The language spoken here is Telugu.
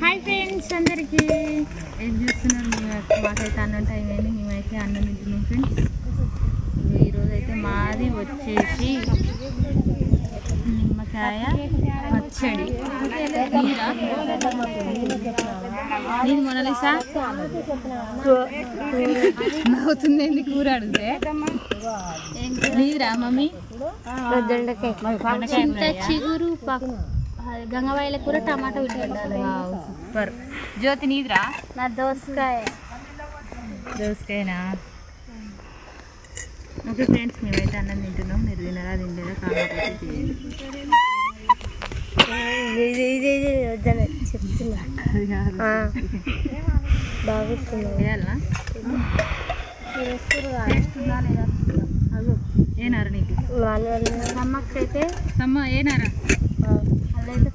హాయ్ ఫ్రెండ్స్ అందరికీ, ఏం చేస్తున్నారు? మాకైతే అన్నం టైం అయింది, మేమైతే అన్నం తింటున్నాం ఫ్రెండ్స్. ఈరోజు అయితే మాది వచ్చేసి నిమ్మకాయ పచ్చడి. నేను మొనలిసా నవ్వుతుంది, ఏంది కూర అడిగితే నీరా మమ్మీ? చింత చిగురు గంగవాయిల కూర, టమాటా ఉల్లిగడ్డలు. సూపర్. జ్యోతి నీదిరా? నా దోసకాయనా? ఓకే ఫ్రెండ్స్, మేమైతే అన్నం తింటున్నాం. మీరు తినరా తినలేదా కామెంట్ అయితే చేయండి. చెప్తున్నా వేయాలా? ఏనారా నీకు? సమ్మక్కైతే సమ్మ ఏనారా? అదైతే